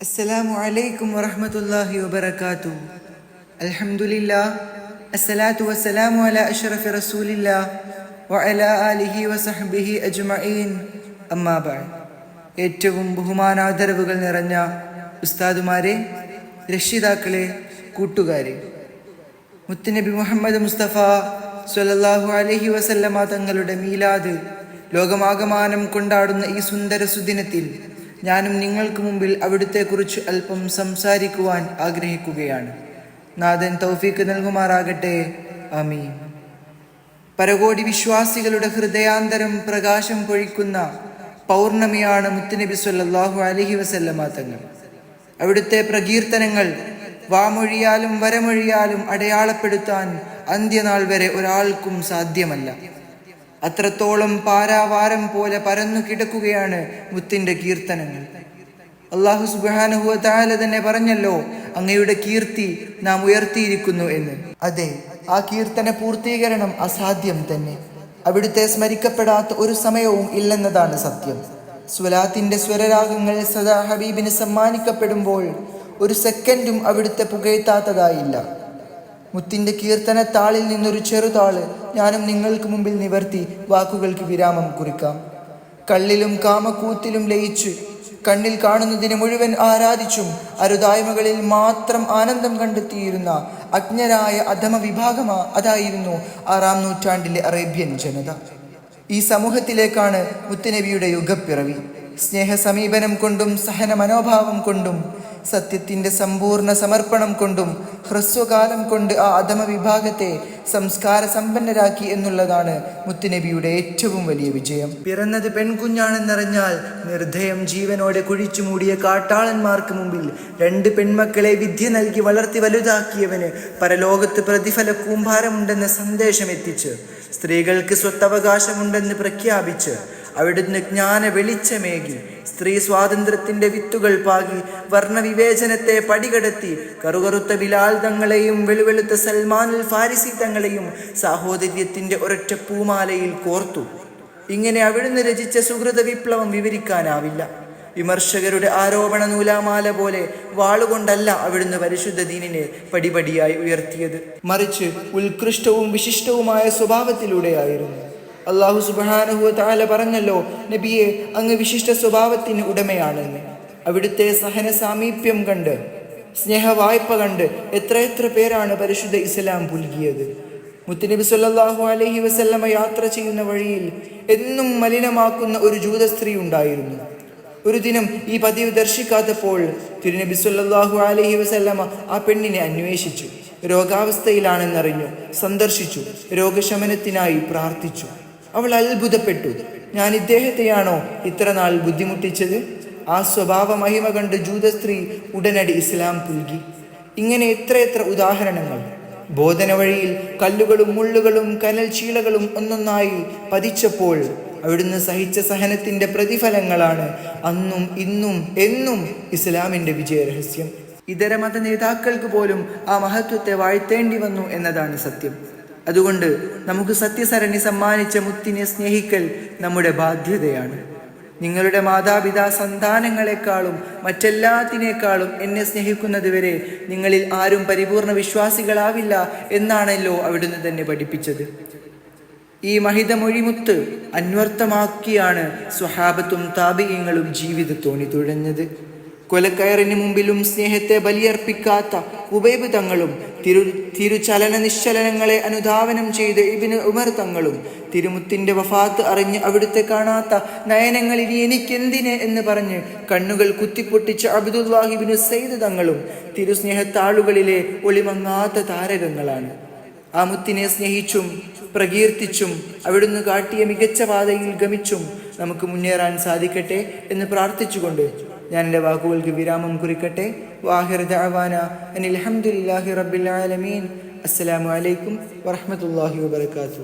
അസ്സലാമു അലൈക്കും വറഹ്മത്തുള്ളാഹി വബറകാതുഹു. അൽഹംദുലില്ലാഹ് അസ്സലാത്തു വസ്സലാമു അലാ അഷ്റഫി റസൂലില്ലാഹ് വഅലാ ആലിഹി വസഹ്ബിഹി അജ്മഈൻ. അമ്മാ ബഅദ്. ഏറ്റവും ബഹുമാനാദരവുകൾ നിറഞ്ഞ ഉസ്താദുമാരെ, രക്ഷിതാക്കളെ, കൂട്ടുകാരെ, മുത്തുനബി മുഹമ്മദ് മുസ്തഫ സ്വല്ലല്ലാഹു അലൈഹി വസല്ലമ തങ്ങളുടെ മീലാദ് ലോകമാകമാനം കൊണ്ടാടുന്ന ഈ സുന്ദര സുദിനത്തിൽ ഞാനും നിങ്ങൾക്ക് മുമ്പിൽ അവിടുത്തെക്കുറിച്ച് അല്പം സംസാരിക്കുവാൻ ആഗ്രഹിക്കുകയാണ്. നാഥൻ തൗഫീക്ക് നൽകുമാറാകട്ടെ. ആമീൻ. പരകോടി വിശ്വാസികളുടെ ഹൃദയാന്തരം പ്രകാശം പൊഴിക്കുന്ന പൗർണമിയാണ് മുത്തുനബി സ്വല്ലല്ലാഹു അലൈഹി വസല്ലമ തങ്ങൾ. അവിടുത്തെ പ്രകീർത്തനങ്ങൾ വാമൊഴിയാലും വരമൊഴിയാലും അടയാളപ്പെടുത്താൻ അന്ത്യനാൾ വരെ ഒരാൾക്കും സാധ്യമല്ല. അത്രത്തോളം പാരാവാരം പോലെ പരന്നു കിടക്കുകയാണ് മുത്തിന്റെ കീർത്തനങ്ങൾ. അല്ലാഹു സുബ്ഹാനഹു വ തആല തന്നെ പറഞ്ഞല്ലോ, അങ്ങയുടെ കീർത്തി നാം ഉയർത്തിയിരിക്കുന്നു എന്ന്. അതെ, ആ കീർത്തന പൂർത്തീകരണം അസാധ്യം തന്നെ. അവിടുത്തെ സ്മരിക്കപ്പെടാത്ത ഒരു സമയവും ഇല്ലെന്നതാണ് സത്യം. സ്വലാത്തിന്റെ സ്വരരാഗങ്ങൾ സദാ ഹബീബിന് സമ്മാനിക്കപ്പെടുമ്പോൾ ഒരു സെക്കൻഡും അവിടുത്തെ പുകഴ്ത്താത്തതായില്ല. മുത്തിന്റെ കീർത്തനത്താളിൽ നിന്നൊരു ചെറുതാള് ഞാനും നിങ്ങൾക്ക് മുമ്പിൽ നിവർത്തി വാക്കുകൾക്ക് വിരാമം കുറിക്കാം. കള്ളിലും കാമക്കൂത്തിലും ലയിച്ച് കണ്ണിൽ കാണുന്നതിനെ മുഴുവൻ ആരാധിച്ചും അരുതായ്മകളിൽ മാത്രം ആനന്ദം കണ്ടെത്തിയിരുന്ന അജ്ഞരായ അധമ വിഭാഗമാ അതായിരുന്നു 6-ാം നൂറ്റാണ്ടിലെ അറേബ്യൻ ജനത. ഈ സമൂഹത്തിലേക്കാണ് മുത്തുനബിയുടെ യുഗപ്പിറവി. സ്നേഹസമീപനം കൊണ്ടും സഹന മനോഭാവം കൊണ്ടും സത്യത്തിന്റെ സമ്പൂർണ്ണ സമർപ്പണം കൊണ്ടും ഹ്രസ്വകാലം കൊണ്ട് ആ അധമ വിഭാഗത്തെ സംസ്കാര സമ്പന്നരാക്കി എന്നുള്ളതാണ് മുത്തുനബിയുടെ ഏറ്റവും വലിയ വിജയം. പിറന്നത് പെൺകുഞ്ഞാണെന്നറിഞ്ഞാൽ നിർദ്ധയം ജീവനോടെ കുഴിച്ചു മൂടിയ കാട്ടാളന്മാർക്ക് മുമ്പിൽ 2 പെൺമക്കളെ വിദ്യ നൽകി വളർത്തി വലുതാക്കിയവന് പരലോകത്ത് പ്രതിഫല കൂമ്പാരമുണ്ടെന്ന സന്ദേശം എത്തിച്ച് സ്ത്രീകൾക്ക് സ്വത്തവകാശമുണ്ടെന്ന് പ്രഖ്യാപിച്ച് അവിടുന്ന് ജ്ഞാന വെളിച്ചമേകി സ്ത്രീ സ്വാതന്ത്ര്യത്തിന്റെ വിത്തുകൾ പാകി വർണ്ണവിവേചനത്തെ പടികടത്തി കറുകറുത്ത ബിലാൽ തങ്ങളെയും വെളുവെളുത്ത സൽമാനുൽ ഫാരിസി തങ്ങളെയും സാഹോദര്യത്തിന്റെ ഒരൊറ്റ പൂമാലയിൽ കോർത്തു. ഇങ്ങനെ അവിടുന്ന് രചിച്ച സുഹൃത വിപ്ലവം വിവരിക്കാനാവില്ല. വിമർശകരുടെ ആരോപണ നൂലാമാല പോലെ വാളുകൊണ്ടല്ല അവിടുന്ന് പരിശുദ്ധ ദീനിനെ പടിപടിയായി ഉയർത്തിയത്, മറിച്ച് ഉത്കൃഷ്ടവും വിശിഷ്ടവുമായ സ്വഭാവത്തിലൂടെയായിരുന്നു. അല്ലാഹു സുബ്ഹാനഹു വ തആല പറഞ്ഞല്ലോ, നബിയെ, അങ്ങ് വിശിഷ്ട സ്വഭാവത്തിന് ഉടമയാണെന്ന്. അവിടുത്തെ സഹന സാമീപ്യം കണ്ട്, സ്നേഹവായ്പ കണ്ട് എത്രയെത്ര പേരാണ് പരിശുദ്ധ ഇസ്ലാം പുൽകിയത്. മുത്തുനബി സ്വല്ലല്ലാഹു അലൈഹി വസല്ലമ യാത്ര ചെയ്യുന്ന വഴിയിൽ എന്നും മലിനമാക്കുന്ന ഒരു ജൂത സ്ത്രീ ഉണ്ടായിരുന്നു. ഒരു ദിനം ഈ പതിവ് ദർശിക്കാത്തപ്പോൾ തിരുനബി സ്വല്ലല്ലാഹു അലൈഹി വസല്ലമ ആ പെണ്ണിനെ അന്വേഷിച്ചു. രോഗാവസ്ഥയിലാണെന്നറിഞ്ഞു. സന്ദർശിച്ചു. രോഗശമനത്തിനായി പ്രാർത്ഥിച്ചു. അവൾ അത്ഭുതപ്പെട്ടു. ഞാൻ ഇദ്ദേഹത്തെയാണോ ഇത്ര നാൾ ബുദ്ധിമുട്ടിച്ചത്? ആ സ്വഭാവ മഹിമ കണ്ട് ജൂത സ്ത്രീ ഉടനടി ഇസ്ലാം പുൽകി. ഇങ്ങനെ എത്രയെത്ര ഉദാഹരണങ്ങൾ. ബോധന വഴിയിൽ കല്ലുകളും മുള്ളുകളും കനൽ ചീളകളും ഒന്നൊന്നായി പതിച്ചപ്പോൾ അവിടുന്ന് സഹിച്ച സഹനത്തിന്റെ പ്രതിഫലങ്ങളാണ് അന്നും ഇന്നും എന്നും ഇസ്ലാമിന്റെ വിജയരഹസ്യം. ഇതര മത നേതാക്കൾക്ക് പോലും ആ മഹത്വത്തെ വാഴ്ത്തേണ്ടി വന്നു എന്നതാണ് സത്യം. അതുകൊണ്ട് നമുക്ക് സത്യസരണി സമ്മാനിച്ച മുത്തിനെ സ്നേഹിക്കൽ നമ്മുടെ ബാധ്യതയാണ്. നിങ്ങളുടെ മാതാപിതാ സന്താനങ്ങളെക്കാളും മറ്റെല്ലാത്തിനേക്കാളും എന്നെ സ്നേഹിക്കുന്നത് വരെ നിങ്ങളിൽ ആരും പരിപൂർണ വിശ്വാസികളാവില്ല എന്നാണല്ലോ അവിടുന്ന് തന്നെ പഠിപ്പിച്ചത്. ഈ മഹിതമൊഴിമുത്ത് അന്വർത്ഥമാക്കിയാണ് സ്വഹാബത്തും താബിഈങ്ങളും ജീവിതത്തോണി തുഴഞ്ഞത്. കൊലക്കയറിന് മുമ്പിലും സ്നേഹത്തെ ബലിയർപ്പിക്കാത്ത ഉബൈബ് തങ്ങളും തിരുചലന നിശ്ചലനങ്ങളെ അനുധാവനം ചെയ്ത് ഇബ്നു ഉമർ തങ്ങളും തിരുമുത്തിന്റെ വഫാത്ത് അറിഞ്ഞ് അവിടുത്തെ കാണാത്ത നയനങ്ങൾ ഇനി എനിക്കെന്തിന് എന്ന് പറഞ്ഞ് കണ്ണുകൾ കുത്തിപ്പൊട്ടിച്ച അബ്ദുല്ലാഹി ഇബ്നു സയ്യിദ് തങ്ങളും തിരുസ്നേഹത്താളുകളിലെ ഒളിമങ്ങാത്ത താരകങ്ങളാണ്. ആ മുത്തിനെ സ്നേഹിച്ചും പ്രകീർത്തിച്ചും അവിടുന്ന് കാട്ടിയ മികച്ച പാതയിൽ ഗമിച്ചും നമുക്ക് മുന്നേറാൻ സാധിക്കട്ടെ എന്ന് പ്രാർത്ഥിച്ചുകൊണ്ട് ഞാൻ എൻ്റെ വാക്കുകൾക്ക് വിരാമം കുറിക്കട്ടെ. വാഹിർ ദഅവാന അനിൽ ഹംദുലില്ലാഹി റബ്ബിൽ ആലമീൻ. അസ്സലാമു അലൈക്കും വറഹ്മത്തുള്ളാഹി വബറകാതുഹു.